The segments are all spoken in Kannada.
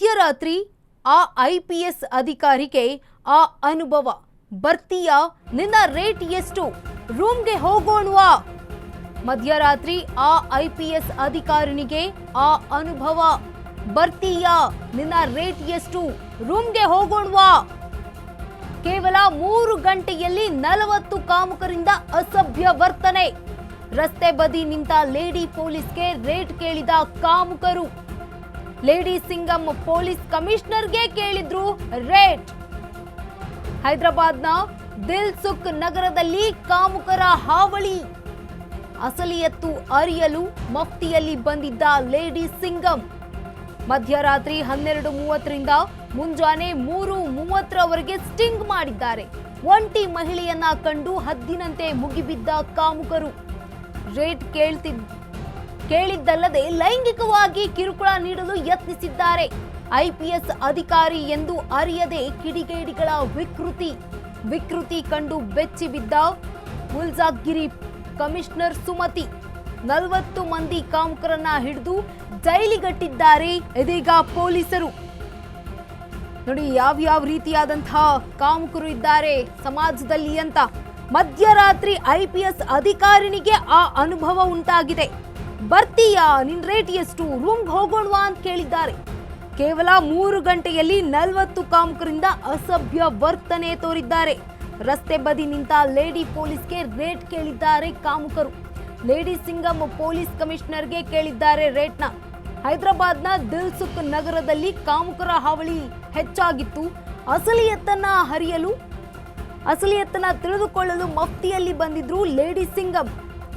ಮಧ್ಯರಾತ್ರಿ ಆ IPS ಅಧಿಕಾರಿಗೆ ಆ ಅನುಭವ ಬರ್ತೀಯಾ ನಿನ್ನ ರೇಟ್ ಎಷ್ಟು ರೂಮ್ಗೆ ಹೋಗೋಣವಾ ಮಧ್ಯರಾತ್ರಿ ಆ IPS ಅಧಿಕಾರಿನಿಗೆ ಆ ಅನುಭವ ಬರ್ತೀಯಾ ನಿನ್ನ ರೇಟ್ ಎಷ್ಟು ರೂಮ್ಗೆ ಹೋಗೋಣವಾ ಕೇವಲ 3 ಗಂಟೆಯಲ್ಲಿ 40 ಕಾಮುಕರಿಂದ ಅಸಭ್ಯ ವರ್ತನೆ ರಸ್ತೆ ಬದಿ ನಿಂತ ಲೇಡಿ ಪೊಲೀಸ್ಗೆ ರೇಟ್ ಕೇಳಿದ ಕಾಮುಕರು ಲೇಡಿ ಸಿಂಗಂ ಪೊಲೀಸ್ ಕಮಿಷನರ್ಗೆ ಕೇಳಿದ್ರು ರೇಟ್ ಹೈದರಾಬಾದ್ನ ದಿಲ್ಸುಖ್ ನಗರದಲ್ಲಿ ಕಾಮುಕರ ಹಾವಳಿ ಅಸಲಿಯತ್ತು ಅರಿಯಲು ಮಫ್ತಿಯಲ್ಲಿ ಬಂದಿದ್ದ ಲೇಡಿ ಸಿಂಗಂ ಮಧ್ಯರಾತ್ರಿ 12:30ರಿಂದ ಮುಂಜಾನೆ 3:30ರವರೆಗೆ ಸ್ಟಿಂಗ್ ಮಾಡಿದ್ದಾರೆ ಒಂಟಿ ಮಹಿಳೆಯನ್ನ ಕಂಡು ಹದ್ದಿನಂತೆ ಮುಗಿಬಿದ್ದ ಕಾಮುಕರು ರೇಟ್ ಕೇಳಿದ್ದಲ್ಲದೆ ಲೈಂಗಿಕವಾಗಿ ಕಿರುಕುಳ ನೀಡಲು ಯತ್ನಿಸಿದ್ದಾರೆ IPS ಅಧಿಕಾರಿ ಎಂದು ಅರಿಯದೆ ಕಿಡಿಗೇಡಿಗಳ ವಿಕೃತಿ ಕಂಡು ಬೆಚ್ಚಿ ಬಿದ್ದ ಮುಲ್ಜಾಗಿರಿ ಕಮಿಷನರ್ ಸುಮತಿ 40 ಮಂದಿ ಕಾಮುಕರನ್ನ ಹಿಡಿದು ಜೈಲಿಗಟ್ಟಿದ್ದಾರೆ ಇದೀಗ ಪೊಲೀಸರು ನೋಡಿ ಯಾವ ರೀತಿಯಾದಂತಹ ಕಾಮುಕರು ಇದ್ದಾರೆ ಸಮಾಜದಲ್ಲಿ ಅಂತ ಮಧ್ಯರಾತ್ರಿ IPS ಅಧಿಕಾರಿನಿಗೆ ಆ ಅನುಭವ ಉಂಟಾಗಿದೆ ಬರ್ತೀಯಾ ನಿನ್ ರೇಟ್ ಎಷ್ಟು ರೂಮ್ಗೆ ಹೋಗೋಣವಾ ಅಂತ ಕೇಳಿದ್ದಾರೆ ಕೇವಲ 3 ಗಂಟೆಯಲ್ಲಿ 40 ಕಾಮುಕರಿಂದ ಅಸಭ್ಯ ವರ್ತನೆ ತೋರಿದ್ದಾರೆ ರಸ್ತೆ ಬದಿ ನಿಂತ ಲೇಡಿ ಪೊಲೀಸ್ಗೆ ರೇಟ್ ಕೇಳಿದ್ದಾರೆ ಕಾಮುಕರು ಲೇಡಿ ಸಿಂಗಂ ಪೊಲೀಸ್ ಕಮಿಷನರ್ಗೆ ಕೇಳಿದ್ದಾರೆ ರೇಟ್ನ ಹೈದರಾಬಾದ್ನ ದಿಲ್ಸುಖ್ ನಗರದಲ್ಲಿ ಕಾಮುಕರ ಹಾವಳಿ ಹೆಚ್ಚಾಗಿತ್ತು ಅಸಲಿಯತ್ತನ್ನ ತಿಳಿದುಕೊಳ್ಳಲು ಮಫ್ತಿಯಲ್ಲಿ ಬಂದಿದ್ರು ಲೇಡಿ ಸಿಂಗಂ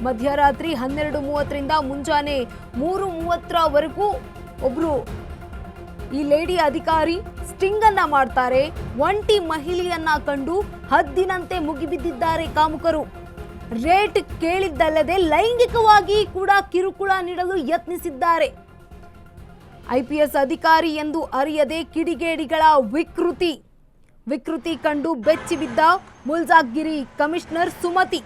ಮಧ್ಯರಾತ್ರಿ 12:30ರಿಂದ ಮುಂಜಾನೆ 3:30ರವರೆಗೂ ಒಬ್ರು ಈ ಲೇಡಿ ಅಧಿಕಾರಿ ಸ್ಟಿಂಗ್ ಅನ್ನ ಮಾಡ್ತಾರೆ ಒಂಟಿ ಮಹಿಳೆಯನ್ನ ಕಂಡು ಹದ್ದಿನಂತೆ ಮುಗಿಬಿದ್ದಿದ್ದಾರೆ ಕಾಮುಕರು ರೇಟ್ ಕೇಳಿದ್ದಲ್ಲದೆ ಲೈಂಗಿಕವಾಗಿ ಕೂಡ ಕಿರುಕುಳ ನೀಡಲು ಯತ್ನಿಸಿದ್ದಾರೆ IPS ಅಧಿಕಾರಿ ಎಂದು ಅರಿಯದೆ ಕಿಡಿಗೇಡಿಗಳ ವಿಕೃತಿ ಕಂಡು ಬೆಚ್ಚಿ ಬಿದ್ದ ಮುಲ್ಜಾಗಿರಿ ಕಮಿಷನರ್ ಸುಮತಿ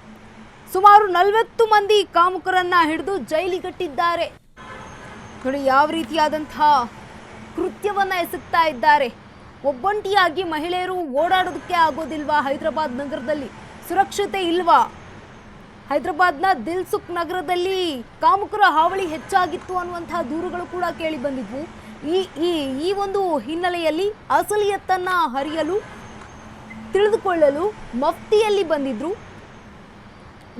ಸುಮಾರು 40 ಮಂದಿ ಕಾಮುಕರನ್ನ ಹಿಡಿದು ಜೈಲಿಗಟ್ಟಿದ್ದಾರೆ ನೋಡಿ ಯಾವ ರೀತಿಯಾದಂತಹ ಕೃತ್ಯವನ್ನ ಎಸಗ್ತಾ ಇದ್ದಾರೆ ಒಬ್ಬಂಟಿಯಾಗಿ ಮಹಿಳೆಯರು ಓಡಾಡೋದಕ್ಕೆ ಆಗೋದಿಲ್ವಾ ಹೈದರಾಬಾದ್ ನಗರದಲ್ಲಿ ಸುರಕ್ಷತೆ ಇಲ್ವಾ ಹೈದರಾಬಾದ್ನ ದಿಲ್ಸುಖ್ ನಗರದಲ್ಲಿ ಕಾಮುಕರ ಹಾವಳಿ ಹೆಚ್ಚಾಗಿತ್ತು ಅನ್ನುವಂತಹ ದೂರುಗಳು ಕೂಡ ಕೇಳಿ ಬಂದಿದ್ವು ಈ ಒಂದು ಹಿನ್ನೆಲೆಯಲ್ಲಿ ಅಸಲಿಯತ್ತನ್ನ ಹರಿಯಲು ತಿಳಿದುಕೊಳ್ಳಲು ಮಫ್ತಿಯಲ್ಲಿ ಬಂದಿದ್ರು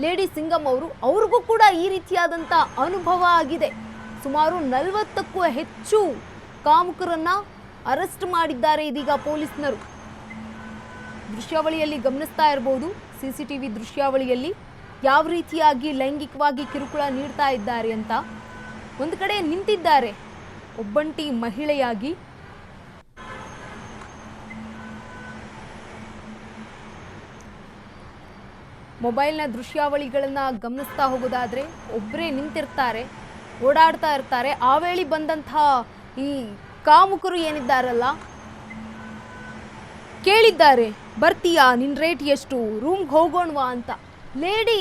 ಲೇಡಿ ಸಿಂಗಂ ಅವ್ರಿಗೂ ಕೂಡ ಈ ರೀತಿಯಾದಂಥ ಅನುಭವ ಆಗಿದೆ ಸುಮಾರು 40ಕ್ಕೂ ಹೆಚ್ಚು ಕಾಮುಕರನ್ನ ಅರೆಸ್ಟ್ ಮಾಡಿದ್ದಾರೆ ಇದೀಗ ಪೊಲೀಸ್ನರು ದೃಶ್ಯಾವಳಿಯಲ್ಲಿ ಗಮನಿಸ್ತಾ ಇರಬಹುದು CCTV ದೃಶ್ಯಾವಳಿಯಲ್ಲಿ ಯಾವ ರೀತಿಯಾಗಿ ಲೈಂಗಿಕವಾಗಿ ಕಿರುಕುಳ ನೀಡ್ತಾ ಇದ್ದಾರೆ ಅಂತ ಒಂದು ಕಡೆ ನಿಂತಿದ್ದಾರೆ ಒಬ್ಬಂಟಿ ಮಹಿಳೆಯಾಗಿ ಮೊಬೈಲ್ನ ದೃಶ್ಯಾವಳಿಗಳನ್ನ ಗಮನಿಸ್ತಾ ಹೋಗೋದಾದ್ರೆ ಒಬ್ಬರೇ ನಿಂತಿರ್ತಾರೆ ಓಡಾಡ್ತಾ ಇರ್ತಾರೆ ಆ ವೇಳೆ ಬಂದಂತಹ ಈ ಕಾಮುಕರು ಏನಿದ್ದಾರಲ್ಲ ಕೇಳಿದ್ದಾರೆ ಬರ್ತೀಯಾ ನಿನ್ ರೇಟ್ ಎಷ್ಟು ರೂಮ್ಗೆ ಹೋಗೋಣವಾ ಅಂತ ಲೇಡಿ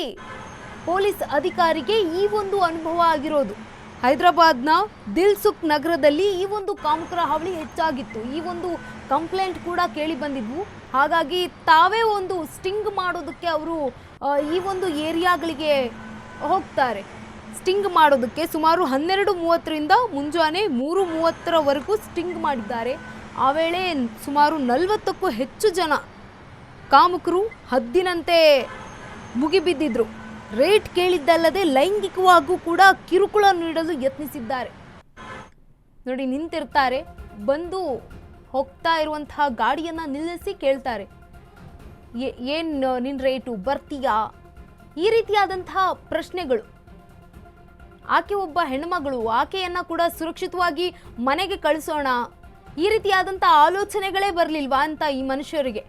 ಪೊಲೀಸ್ ಅಧಿಕಾರಿಗೆ ಈ ಒಂದು ಅನುಭವ ಆಗಿರೋದು ಹೈದರಾಬಾದ್ನ ದಿಲ್ಸುಖ್ ನಗರದಲ್ಲಿ ಈ ಒಂದು ಕಾಮುಕರ ಹಾವಳಿ ಹೆಚ್ಚಾಗಿತ್ತು ಈ ಒಂದು ಕಂಪ್ಲೇಂಟ್ ಕೂಡ ಕೇಳಿ ಬಂದಿದ್ವು ಹಾಗಾಗಿ ತಾವೇ ಒಂದು ಸ್ಟಿಂಗ್ ಮಾಡೋದಕ್ಕೆ ಅವರು ಈ ಒಂದು ಏರಿಯಾಗಳಿಗೆ ಹೋಗ್ತಾರೆ ಸ್ಟಿಂಗ್ ಮಾಡೋದಕ್ಕೆ ಸುಮಾರು 12:30ರಿಂದ ಮುಂಜಾನೆ 3:30ರವರೆಗೂ ಸ್ಟಿಂಗ್ ಮಾಡಿದ್ದಾರೆ ಆ ವೇಳೆ ಸುಮಾರು 40ಕ್ಕೂ ಹೆಚ್ಚು ಜನ ಕಾಮುಕರು ಹದ್ದಿನಂತೆ ಮುಗಿಬಿದ್ದಿದ್ರು ರೇಟ್ ಕೇಳಿದ್ದಲ್ಲದೆ ಲೈಂಗಿಕವಾಗೂ ಕೂಡ ಕಿರುಕುಳ ನೀಡಲು ಯತ್ನಿಸಿದ್ದಾರೆ ನೋಡಿ ನಿಂತಿರ್ತಾರೆ ಬಂದು ಹೋಗ್ತಾ ಇರುವಂತಹ ಗಾಡಿಯನ್ನ ನಿಲ್ಲಿಸಿ ಕೇಳ್ತಾರೆ ಏನ್ ನಿನ್ ರೇಟು ಬರ್ತೀಯಾ ಈ ರೀತಿಯಾದಂತಹ ಪ್ರಶ್ನೆಗಳು ಆಕೆ ಒಬ್ಬ ಹೆಣ್ಮಗಳು ಆಕೆಯನ್ನ ಕೂಡ ಸುರಕ್ಷಿತವಾಗಿ ಮನೆಗೆ ಕಳಿಸೋಣ ಈ ರೀತಿಯಾದಂತಹ ಆಲೋಚನೆಗಳೇ ಬರಲಿಲ್ವಾ ಅಂತ ಈ ಮನುಷ್ಯರಿಗೆ